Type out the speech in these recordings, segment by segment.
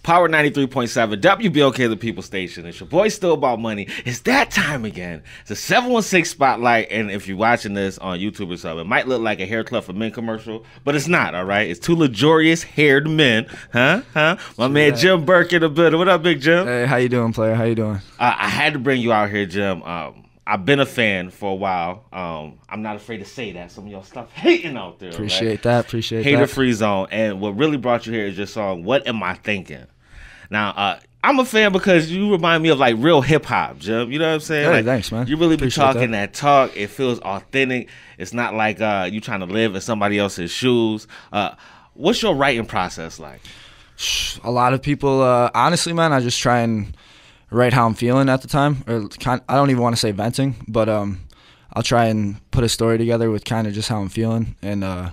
Power 93.7, WBOK, the People Station. It's your boy Still About Money. It's that time again. It's a 716 Spotlight, and if you're watching this on YouTube or something, it might look like a Hair Club for Men commercial, but it's not, all right? It's two luxurious haired men, My man Jim Burke in the building. What up, Big Jim? Hey, how you doing, player? How you doing? I had to bring you out here, Jim. I've been a fan for a while. I'm not afraid to say that. Some of y'all stop hating out there. Appreciate that. Appreciate that. Hater Free Zone. And what really brought you here is your song, What Am I Thinking? Now, I'm a fan because you remind me of like real hip hop, Jim. You know what I'm saying? Hey, like, thanks, man. You really be Appreciate talking that talk. It feels authentic. It's not like you trying to live in somebody else's shoes. What's your writing process like? A lot of people, honestly, man, I just try and write how I'm feeling at the time. I don't even want to say venting, but I'll try and put a story together with kind of just how I'm feeling and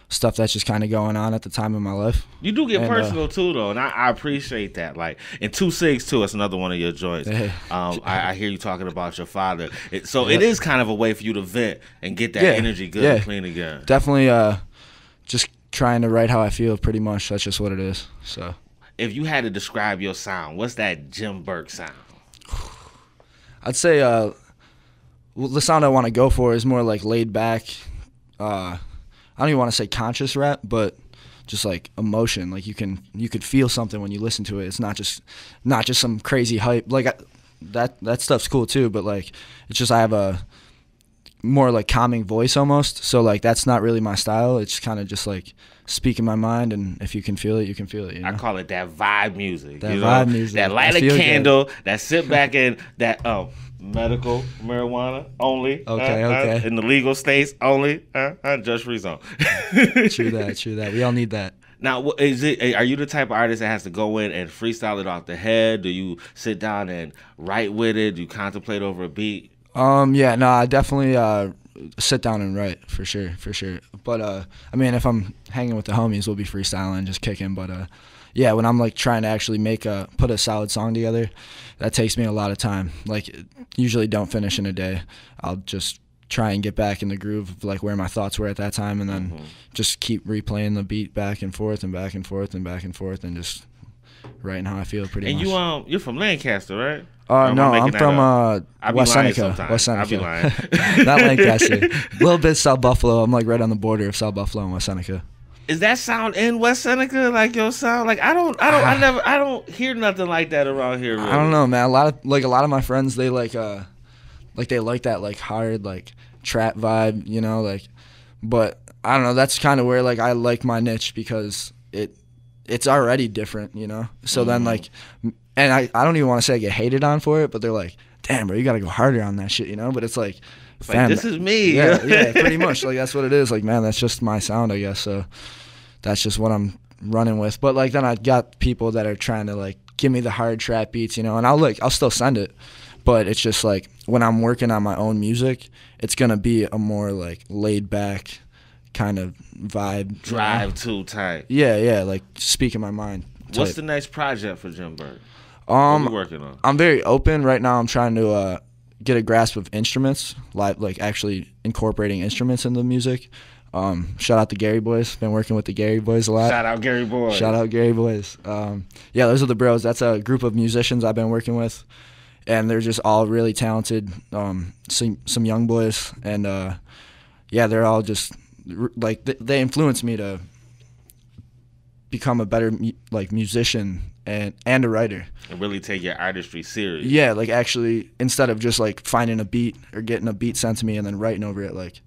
stuff that's just kind of going on at the time in my life. You do get personal too, though, and I appreciate that. Like in 262, it's another one of your joints. Hey. I hear you talking about your father. It is kind of a way for you to vent and get that energy good and clean again. Definitely just trying to write how I feel, pretty much. That's just what it is. So, if you had to describe your sound, what's that Jim Burke sound? I'd say the sound I want to go for is more like laid back. I don't even want to say conscious rap, but just like emotion. Like you could feel something when you listen to it. It's not just some crazy hype. Like that stuff's cool too, but like it's just I have a more like calming voice almost. So like that's not really my style. It's kind of just like speaking my mind, and if you can feel it, you can feel it. You know? I call it that vibe music. That vibe music. That light a candle, that sit back in that medical marijuana only. Okay. In the legal states only. Just Free Zone. True that. We all need that. Now, are you the type of artist that has to go in and freestyle it off the head? Do you sit down and write with it? Do you contemplate over a beat? Yeah, no, I definitely sit down and write for sure. But I mean, if I'm hanging with the homies, we'll be freestyling, just kicking. But yeah, when I'm like trying to actually put a solid song together, that takes me a lot of time. Like, usually don't finish in a day. I'll just try and get back in the groove of like where my thoughts were at that time, and then just keep replaying the beat back and forth and back and forth and back and forth, and just writing how I feel pretty much. And you're from Lancaster, right? No, I'm from West Seneca. I'll be lying. Not Lancaster. A little bit South Buffalo. I'm like right on the border of South Buffalo and West Seneca. Is that sound in West Seneca like your sound? Like I don't hear nothing like that around here. Really. I don't know, man. A lot of my friends, they like that like hard like trap vibe, you know, like. But I don't know. That's kind of where like I like my niche because it's already different, you know. So then like. And I don't even want to say I get hated on for it, but they're like, damn, bro, you got to go harder on that shit, you know? But it's like, fam, this is me. Yeah, pretty much. Like, that's what it is. Like, man, that's just my sound, I guess. So that's just what I'm running with. But, like, then I got people that are trying to, like, give me the hard trap beats, you know? And I'll still send it. But it's just, like, when I'm working on my own music, it's going to be a more, like, laid-back kind of vibe. Drive too tight. Yeah, like, speaking my mind. What's the next project for Jim Burke? What are you working on? I'm very open right now. I'm trying to get a grasp of instruments, like actually incorporating instruments in the music. Shout out to Gary Boys. Been working with the Gary Boys a lot. Shout out Gary Boys. Yeah, those are the bros. That's a group of musicians I've been working with, and they're just all really talented. Some young boys, and yeah, they're all just like they influenced me to become a better musician and a writer. And really take your artistry serious. Yeah, like actually, instead of just like finding a beat or getting a beat sent to me and then writing over it, like,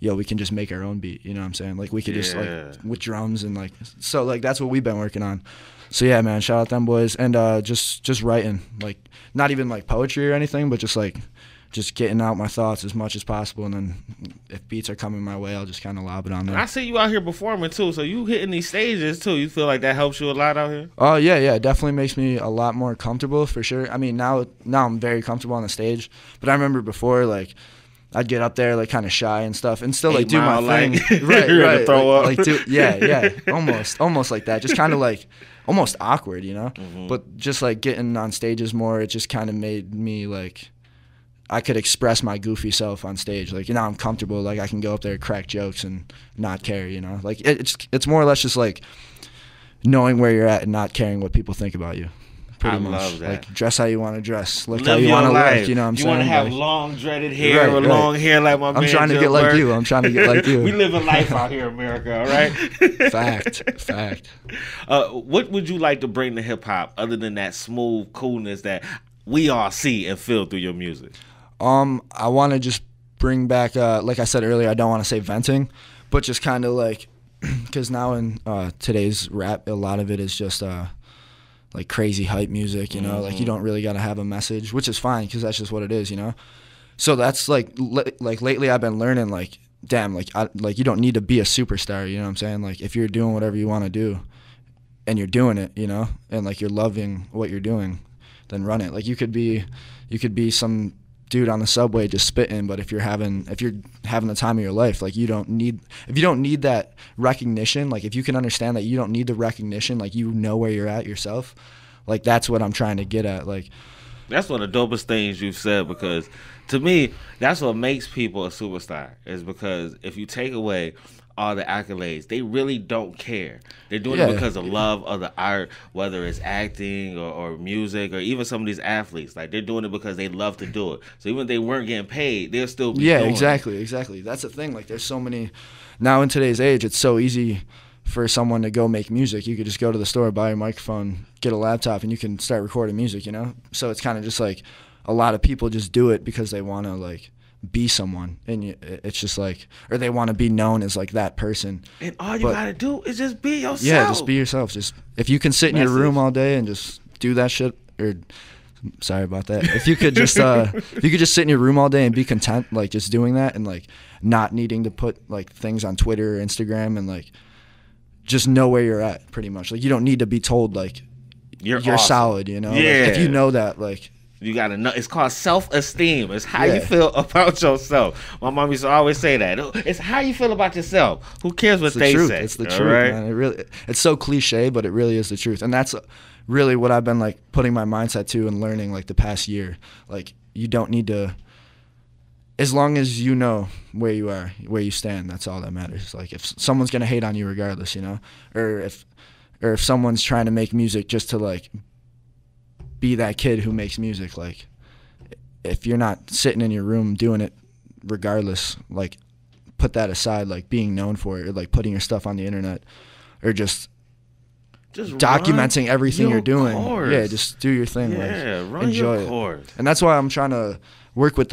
yo, we can just make our own beat, you know what I'm saying? Like we could just like with drums and like, so like that's what we've been working on. So yeah, man, shout out them boys. And just writing, like not even like poetry or anything, but just getting out my thoughts as much as possible, and then if beats are coming my way, I'll just kind of lob it on there. I see you out here performing too, so you hitting these stages too. You feel like that helps you a lot out here? Oh yeah, it definitely makes me a lot more comfortable for sure. I mean, now I'm very comfortable on the stage, but I remember before, like, I'd get up there like kind of shy and stuff, and still like do my thing. Right. Throw up. Like almost like that. Just kind of like almost awkward, you know. But just like getting on stages more, it just kind of made me like. I could express my goofy self on stage. Like, you know, I'm comfortable. Like, I can go up there, crack jokes, and not care, you know? Like, it's more or less just, like, knowing where you're at and not caring what people think about you. Pretty much. Love that. Like, dress how you want to dress. Live Live how you your want to life. live. You know what I'm you saying? You want to have like, long dreaded hair or long hair like my man. I'm trying to get like you. I'm trying to get like you. We live a life out here in America, all right? Fact. What would you like to bring to hip hop other than that smooth coolness that we all see and feel through your music? I want to just bring back, like I said earlier, I don't want to say venting, but just kind of like, because now in today's rap, a lot of it is just like crazy hype music, you know, like you don't really got to have a message, which is fine because that's just what it is, you know. So that's like lately I've been learning like, damn, like you don't need to be a superstar, you know what I'm saying? Like if you're doing whatever you want to do and you're doing it, you know, and like you're loving what you're doing, then run it. Like you could be some dude on the subway just spitting, but if you're having the time of your life, like if you don't need that recognition, like if you can understand that you don't need the recognition, like you know where you're at yourself, like that's what I'm trying to get at. Like that's one of the dopest things you've said, because to me that's what makes people a superstar, is because if you take away all the accolades, they really don't care. They're doing it because of love of the art, whether it's acting or music, or even some of these athletes. Like they're doing it because they love to do it. So even if they weren't getting paid, they'll still be doing exactly. That's the thing. Like there's so many now in today's age. It's so easy for someone to go make music. You could just go to the store, buy a microphone, get a laptop, and you can start recording music. You know. So it's kind of just like a lot of people just do it because they want to like be someone, and it's just like, or they want to be known as like that person, and all you gotta do is just be yourself. Just be yourself. Just if you can sit in your room all day and just do that shit, or sorry about that, if you could just sit in your room all day and be content, like just doing that, and like not needing to put like things on Twitter or Instagram, and like just know where you're at, pretty much. Like you don't need to be told like you're awesome. Solid, you know. Like, if you know that, like you gotta know. It's called self-esteem. It's how you feel about yourself. My mom used to always say that. It's how you feel about yourself. Who cares what they say? It's the truth, man. It's so cliche, but it really is the truth. And that's really what I've been like putting my mindset to and learning like the past year. Like you don't need to, as long as you know where you are, where you stand, that's all that matters. Like if someone's gonna hate on you regardless, you know, or if someone's trying to make music just to like be that kid who makes music, like if you're not sitting in your room doing it regardless, like put that aside, like being known for it, or like putting your stuff on the internet, or just documenting everything you're doing. Yeah, just do your thing. Like enjoy it. And that's why I'm trying to work with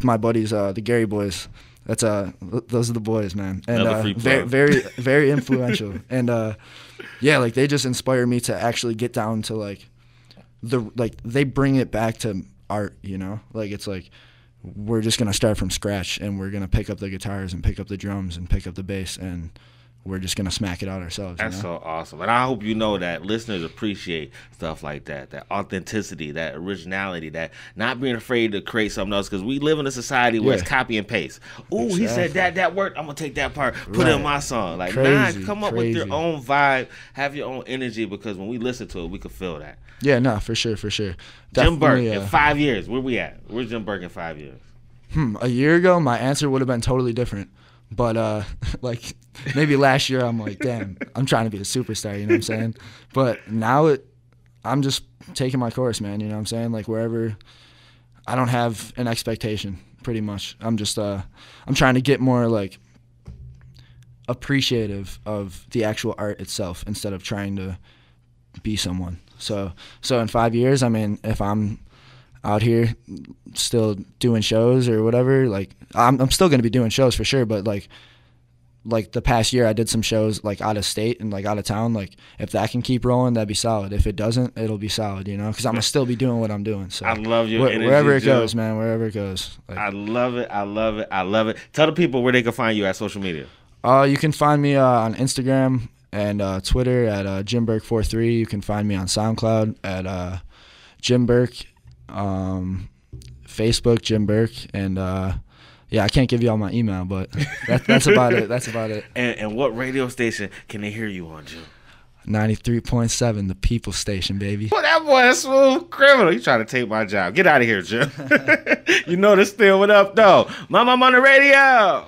my buddies, the Gary boys. Those are the boys, man. And very very influential. And like they just inspire me to actually get down to like they bring it back to art, you know. Like it's like we're just gonna start from scratch, and we're gonna pick up the guitars and pick up the drums and pick up the bass, and we're just gonna smack it out ourselves. That's so awesome. And I hope you know that listeners appreciate stuff like that authenticity, that originality, that not being afraid to create something else, because we live in a society where it's copy and paste. Ooh, he said that worked, I'm gonna take that part, put it in my song. Like come up with your own vibe, have your own energy, because when we listen to it, we can feel that. Yeah, no, for sure. Definitely, Jim Burke in 5 years, where we at? Where's Jim Burke in 5 years? A year ago, my answer would have been totally different. But like maybe last year, I'm like, damn, I'm trying to be a superstar. You know what I'm saying? But now I'm just taking my course, man. You know what I'm saying? Like wherever, I don't have an expectation. Pretty much, I'm just I'm trying to get more like appreciative of the actual art itself instead of trying to be someone. So in 5 years, I mean, if I'm out here still doing shows or whatever, like I'm still gonna be doing shows for sure, but like the past year I did some shows like out of state and like out of town. Like if that can keep rolling, that'd be solid. If it doesn't, it'll be solid, you know, because I'm gonna still be doing what I'm doing. So I love your energy, wherever it goes, man, wherever it goes. Like, I love it. Tell the people where they can find you at social media. You can find me on Instagram and Twitter at JimBurke43. You can find me on SoundCloud at Jim Burke, Facebook Jim Burke, and I can't give you all my email, but that's about it. That's about it. And what radio station can they hear you on, Jim? 93.7, the People Station, baby. Well, that boy is smooth criminal. You trying to take my job? Get out of here, Jim. You know this still what up though. Mama on the radio.